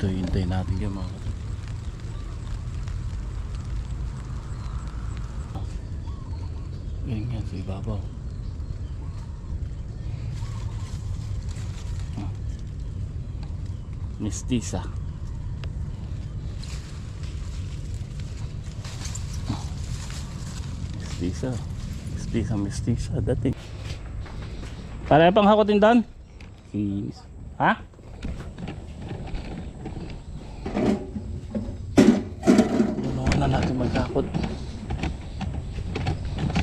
Dito hintay natin yung mga ganyan sa ibabaw. Mestiza. Mestiza dating. Para pang hakotin doon? Ha? Tulungan na natin magkakot.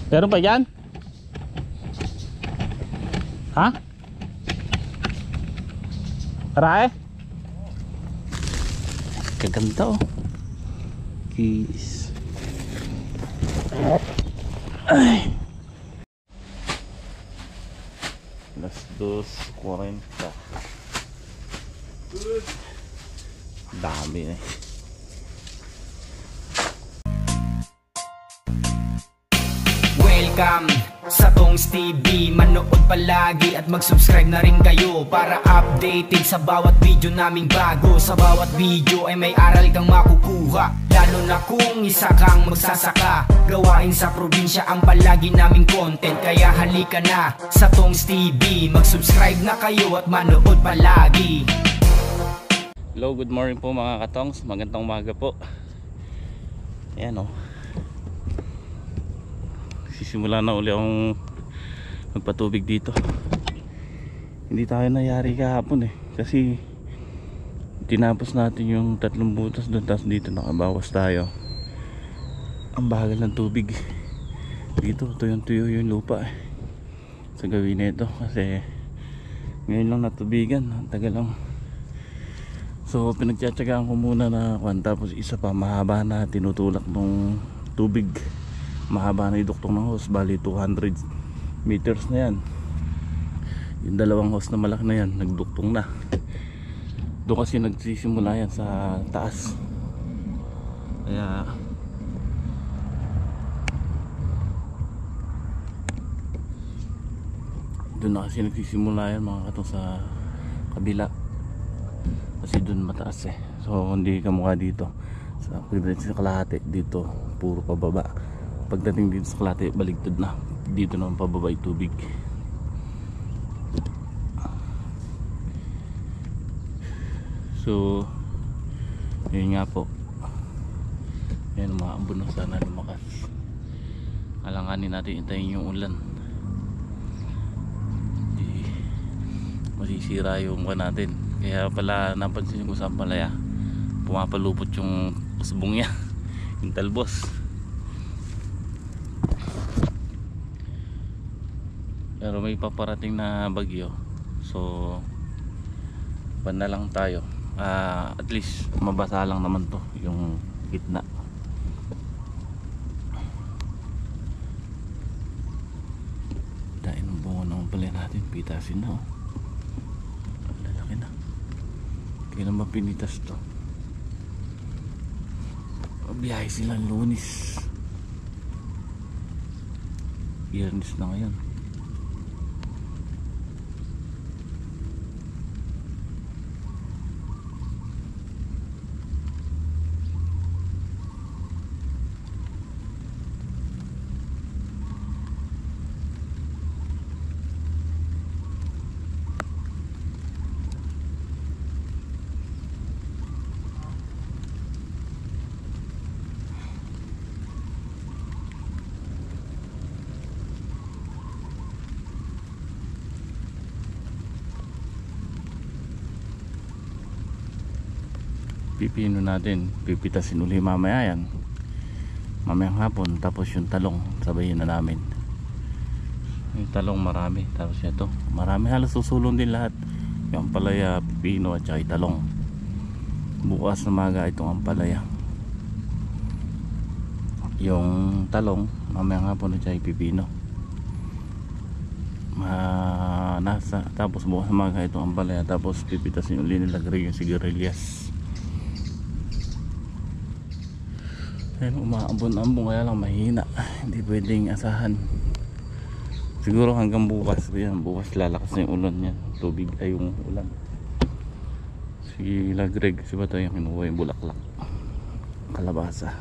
Meron pa dyan? Ha? Rae? Kaganda oh. Keys. Ay. Las 2:40. Dami eh. Welcome sa Tongs TV. Manood palagi at mag-subscribe na rin kayo para updated sa bawat video naming bago. Sa bawat video ay may aral kang makukuha, lalo na kung isa kang magsasaka. Gawain sa probinsya ang palagi naming content, kaya halika na sa Tongs TV. Mag-subscribe na kayo at manood palagi. Hello, good morning po mga katongs. Magandang umaga po. Ayan o, sisimula na uli akong magpatubig dito. Hindi tayo nayari kahapon eh, kasi tinapos natin yung 3 butas doon, tapos dito nakabawas tayo. Ang bagal ng tubig dito, tuyong-tuyo yung lupa eh sa gawin nito, kasi ngayon lang natubigan, ang tagal lang. So pinagtsatsagaan ko muna na kwan, tapos isa pa mahaba na tinutulak ng tubig. Mahaba na iduktong ng hose, bali 200 meters na yan. Yung dalawang hose na malaki na yan nagduktong na. Doon kasi nagsisimula yan sa taas, kaya doon na kasi nagsisimula yan mga katong sa kabila, kasi doon mataas eh. So hindi kamukha dito sa kalahati, dito puro pababa. Pagdating dito sa kalahati baligtad na, dito naman pababa yung tubig. So yun nga po, yan, umaambon na, sana lumakas. Alanganin natin, hintayin yung ulan, masisira yung mukha natin. Kaya pala napansin ko sa palaya, pumapalupot yung usbong niya yung talbos. Pero may paparating na bagyo, so banda lang tayo. At least mabasa lang naman to yung gitna. Dahil ng bunga ng palaya natin, pitasin na oh. Lalaki na, kaya naman pinitas to. Biyahe silang Lunes, Biyernes na ngayon. Pipino natin, pipitasin uli mamaya yan, mamayang hapon. Tapos yung talong sabayin na namin. Yung talong marami, tapos ito marami, halos susulong din lahat. Yung ampalaya, pipino at saka talong. Bukas na maga itong ampalaya, yung talong mamayang hapon at saka pipino. Tapos bukas na maga itong ampalaya, tapos pipitasin uli nila yung sigarilyas. Ayun, umaambon-ambon, kaya lang mahina, hindi pwedeng asahan. Siguro hanggang bukas yan, bukas lalakas na yung ulan yan, tubig ay yung ulan. si Lagreg, si Bato yung kinuha yung bulaklak, kalabasa.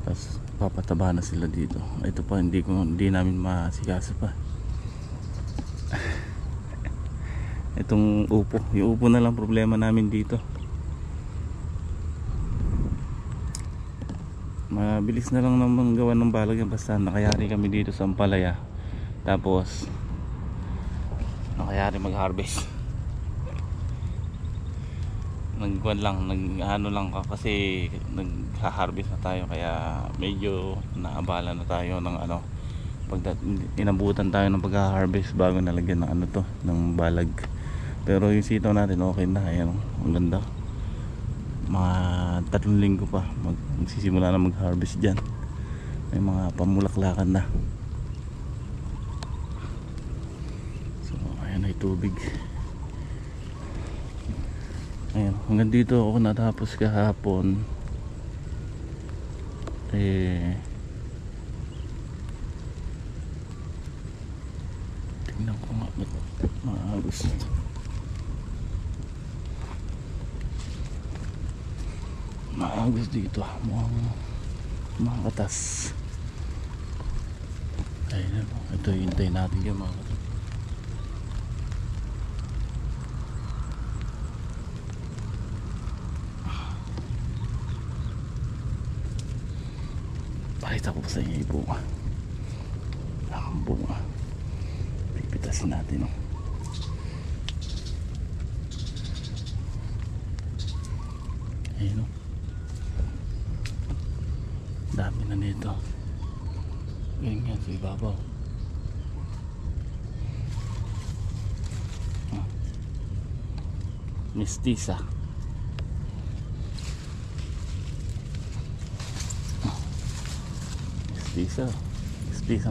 Tapos papataba na sila dito. Ito pa hindi namin masikasa pa. Itong upo, yung upo na lang problema namin dito. Mabilis na lang naman gawa ng balag yan, basta nakayari kami dito sa Ampalaya. Tapos nakayari mag-harvest. Nagkuhan lang, ano lang kasi nag-harvest na tayo, kaya medyo naabala na tayo ng ano, inabutan tayo ng pag-harvest bago nalagyan ng ano to, ng balag. Pero yung sitaw natin okay na, ayan, ang ganda. Mga 3 linggo pa magsisimula na mag-harvest dyan. May mga pamulaklakan na. So ayan ay tubig. Ayan, hanggang dito ako natapos kahapon. Tingnan ko nga ba't maagos. Maagos dito, mukhang makatas. Ayun, ito hintay natin yung mga katas. Pakita ko sa inyo yung bunga. Ang bunga pipitasin natin, no? Ayun, no? Dami na nito. Ganyan sa ibabaw. Mestiza.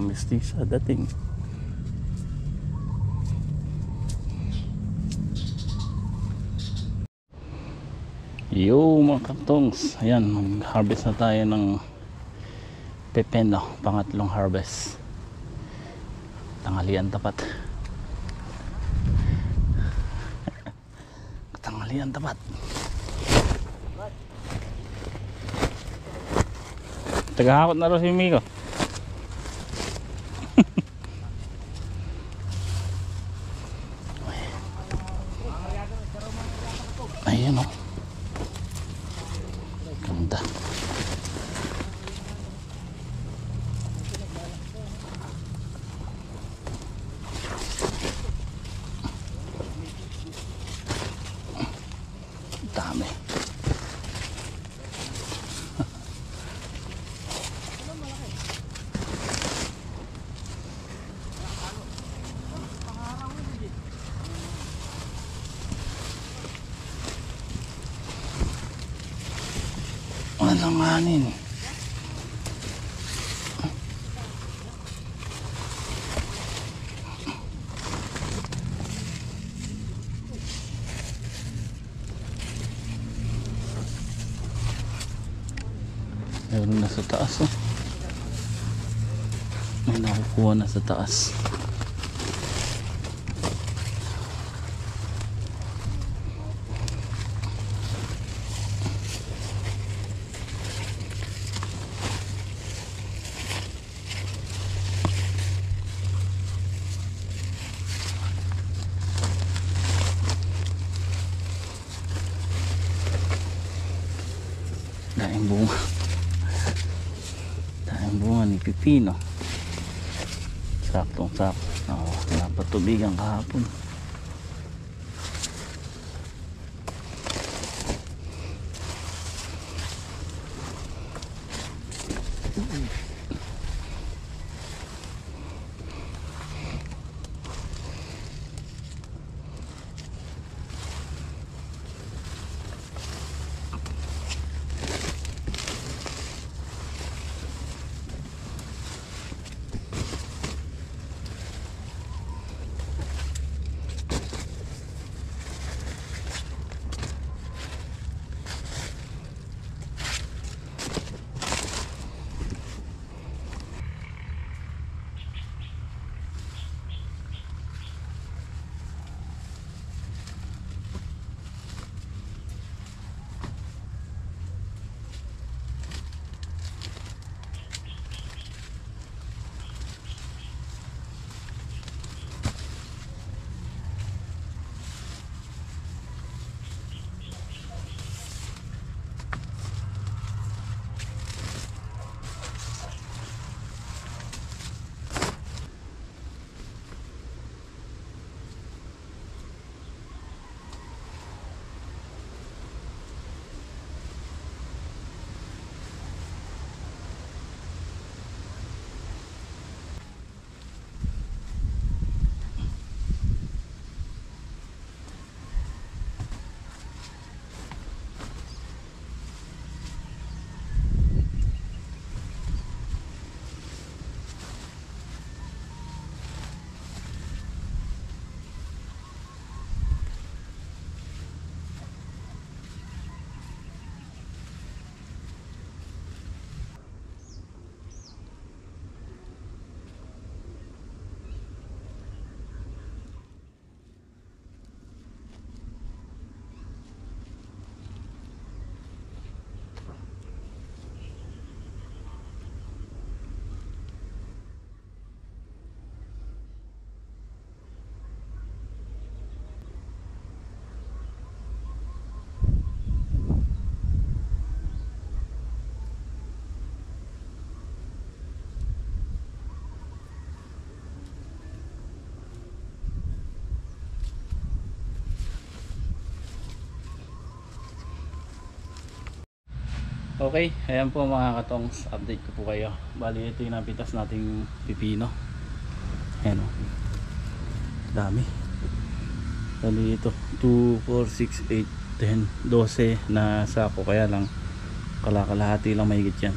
Mestiza dating. Yo mga kantongs, ayan, mag-harvest na tayo ng pepeno, pangatlong harvest. Tanghalian tapat. Tanghalian tapat. Tagahakot na rin si Miko. Ayan, oh. Ganda. Dami. Walang hanin. Meron na sa taas, oh. May nakukuha na sa taas. Daing bunga. Daing bunga ni pipino. Saktong sakto. Napatubigan kahapon. Okay, ayan po mga katongs, update ko po kayo. Bali ito yung napitas nating pipino. Ayan o, dami. Bali ito 2, 4, 6, 8, 10, 12 na sako. Kaya lang kalahati lang mahigit yan,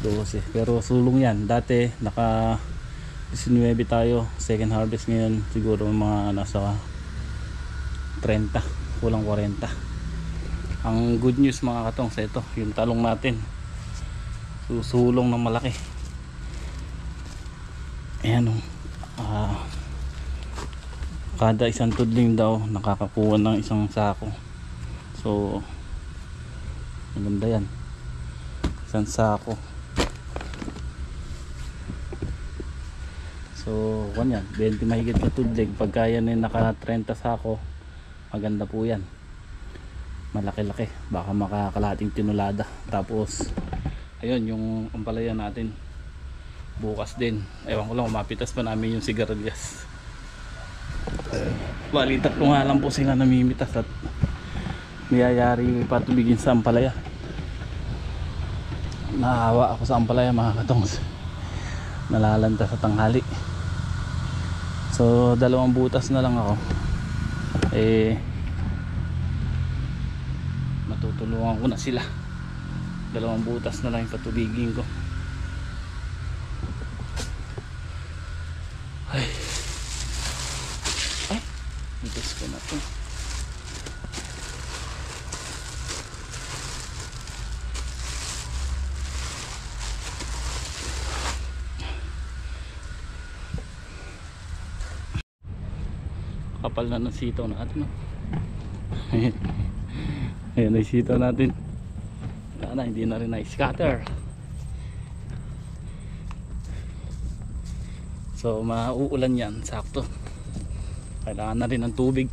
12. Pero sulong yan. Dati naka 19 tayo, second harvest. Ngayon siguro mga nasa 30, kulang 40. Ang good news mga katong sa ito, yung talong natin susulong ng malaki. Ayan o, kada isang tudling daw nakakakuha ng isang sako. So maganda yan, isang sako. So yan, 20 mahigit na tudling. Pagka yan ay naka 30 sako, maganda po yan, malaki-laki, baka makakalating tinulada. Tapos ayun yung ampalaya natin bukas din, ewan ko lang mapitas pa namin yung sigarilyas. Bali tatlo nga lang po sila namimitas at niyayari patubigin sa ampalaya. Naawa ako sa ampalaya mga katongs, nalalanta sa tanghali. So 2 butas na lang ako, matutulungan ko na sila. 2 butas na lang yung patubigin ko. Ay, itis ko na to. Kapal na ng sitaw natin, no? Ayan na yung sitaw natin. Wala na, hindi na rin na-scatter. So mauulan yan, sakto. Kailangan na rin ng tubig.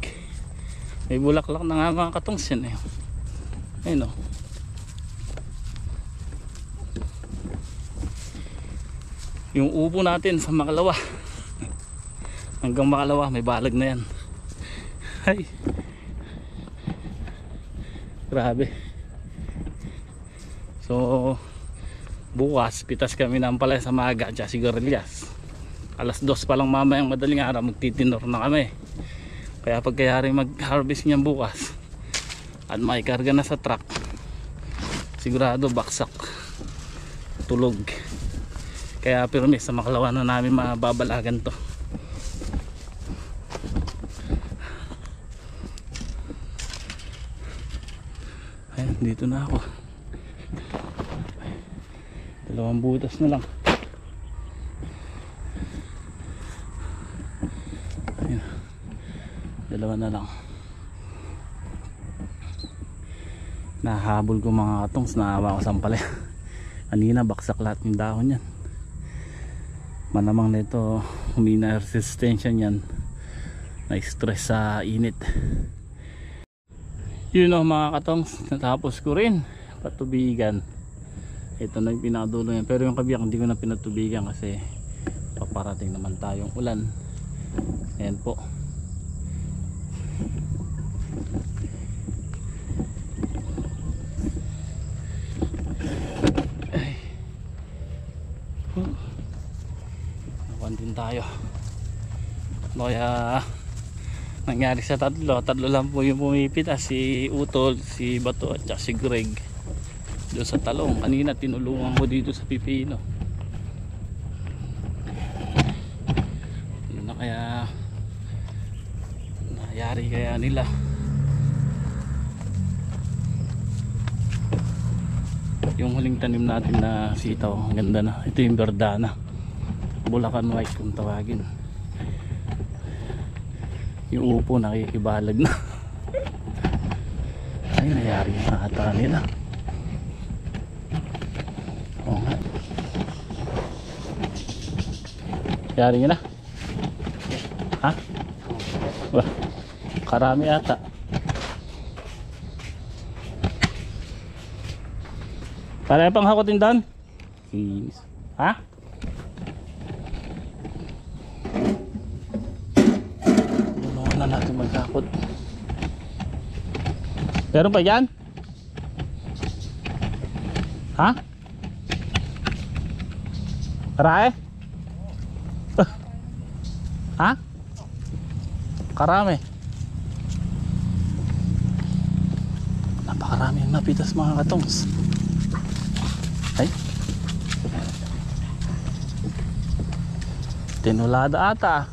May bulaklak na nga mga katongs yan eh. Ayun o. Yung upo natin sa Makalawa, hanggang Makalawa may balag na yan. Ay, grabe. So bukas pitas kami ng ampalaya sa maga at sigarilyas. Alas 2 pa lang mamayang madaling araw magtitinor na kami. Kaya pagkayari mag harvest niyan bukas at maikarga na sa truck, sigurado baksak, tulog. Kaya pirmi sa Makalawa na namin mababalagan to. Ayan, dito na ako. 2 butas na lang. Ayan, 2 na lang. Nahabol ko mga katongs, naawa ko sa ampalaya. Kanina baksak lahat ng dahon yan. Malamang nito humina resistensya niyan, na stress sa init. Yun o mga katongs, natapos ko rin patubigan. Ito na yung pinadulo yan, pero yung kabiyak hindi ko na pinatubigan kasi paparating naman tayong ulan. Ayan po. Ay, nakuhan din tayo. Kaya nangyari sa tatlo lang po yung pumipitas, si Utol, si Bato at si Greg doon sa talong. Kanina tinulungan ko dito sa pipino. Yun na, kaya nangyari kaya nila. Yung huling tanim natin na sitaw, ang ganda na. Ito yung Verdana, Bulacan White kung tawagin. Yung upo nakikibalag na. Ay, nangyari na ata nila. Oo nga, nangyari nyo na. Ha? Wah, karami ata. Para pang hakotin doon? Ha? Na natin maghakot. Meron pa yan? Ha? Karae? Ha? Karami. Napakaraming napitas mga katongs. Ay. Tinulada ata.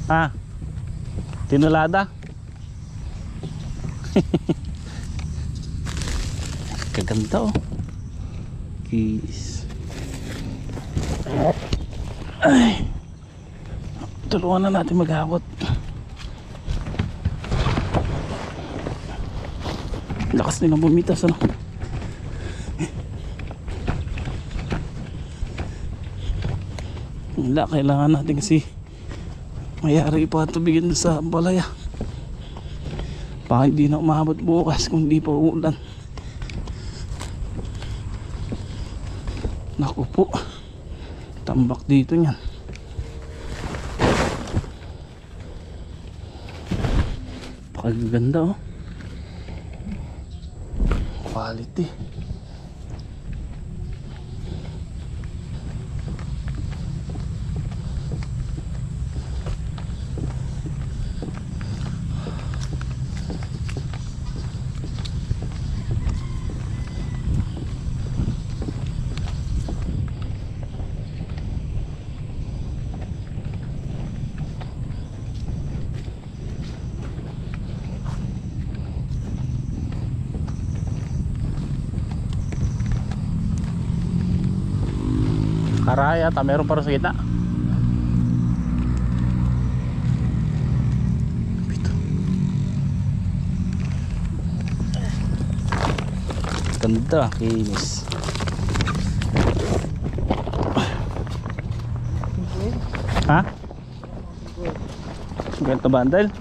Ha? Tinulada. Kaganda oh. Kiss. Ay. Tulungan na natin maghakot. Lakas nilang bumitas ano. Wala, kailangan natin kasi mayari ipatubigan sa balaya. Baka hindi na umabot bukas kung di pa uulan. Naku po, tambak dito niyan. Pakaganda oh. Quality. Karaya, meron para sa gitna. Ito. Ganda, kinis. Ha? Ganito bandal?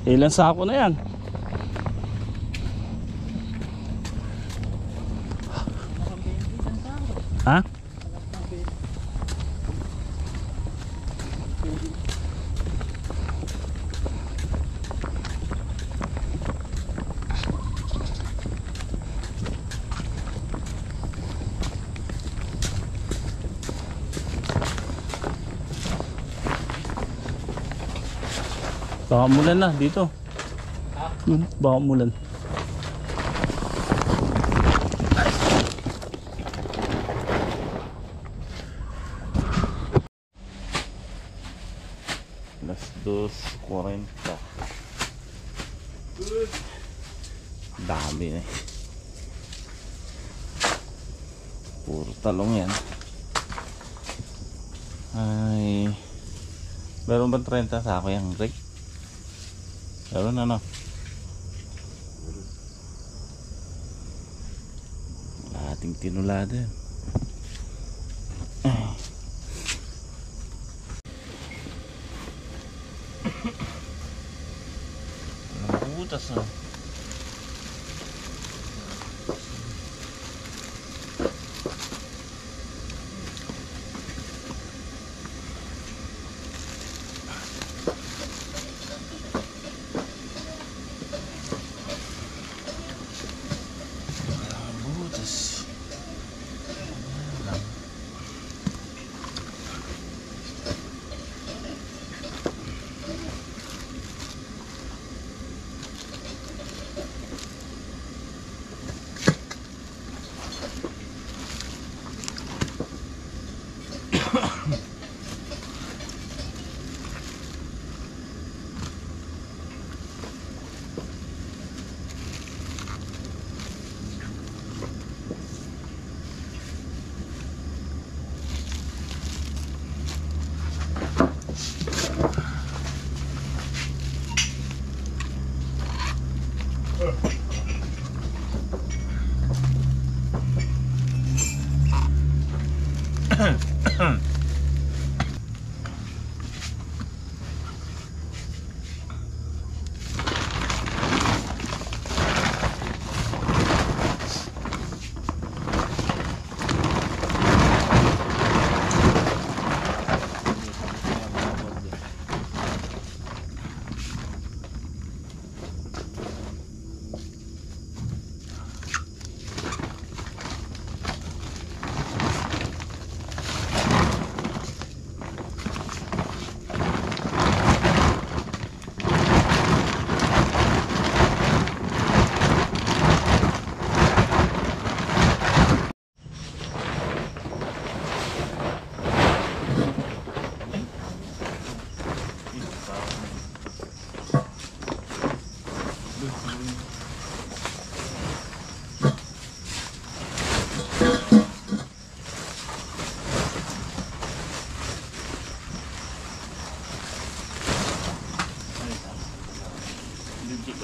Ilan sako na yan? Ha? Baka mulan na dito. Baka mulan. Las 2:40. Dami na eh. Puro talong yan. Ay, meron ba 30 sa ako yung rake? Meron ano? Ating tinulada yan. Butas na. Butas.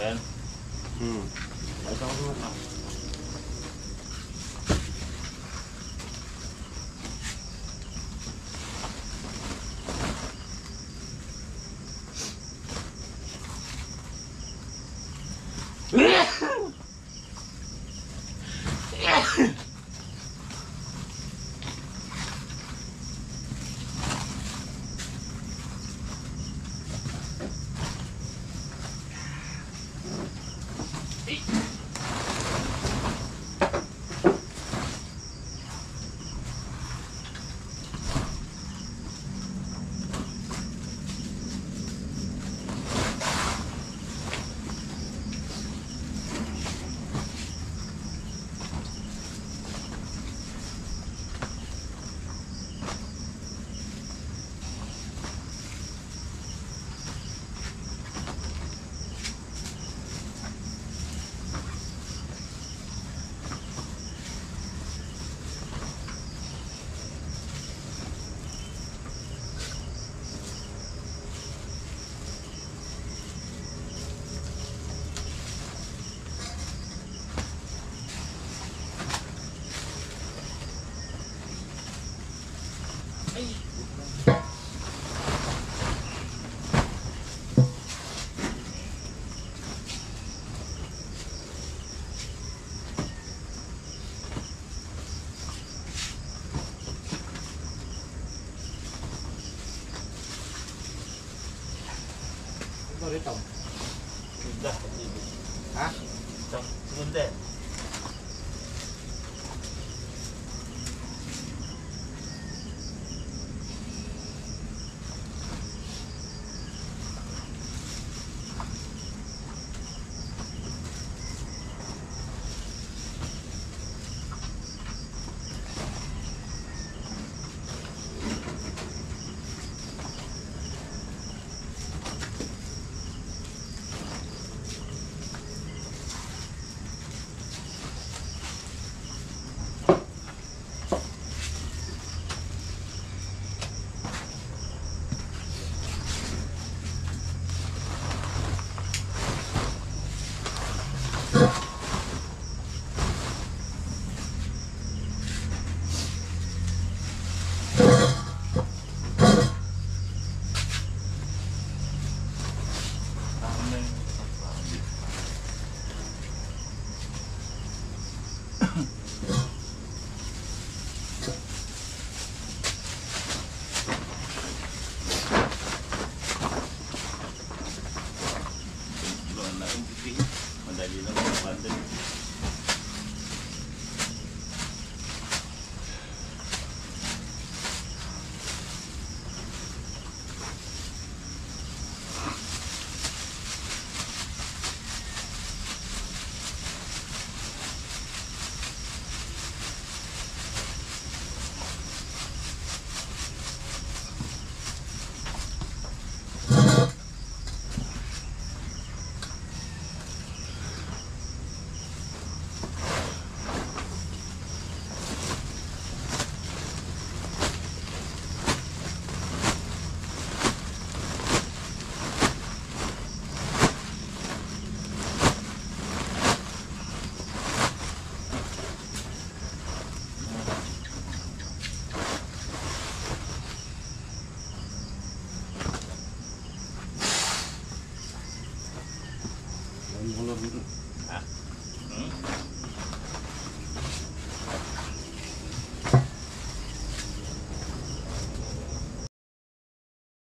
Ayan. Ito ko naman. Ito rito. Ganda. Ha? Ito. Sumunod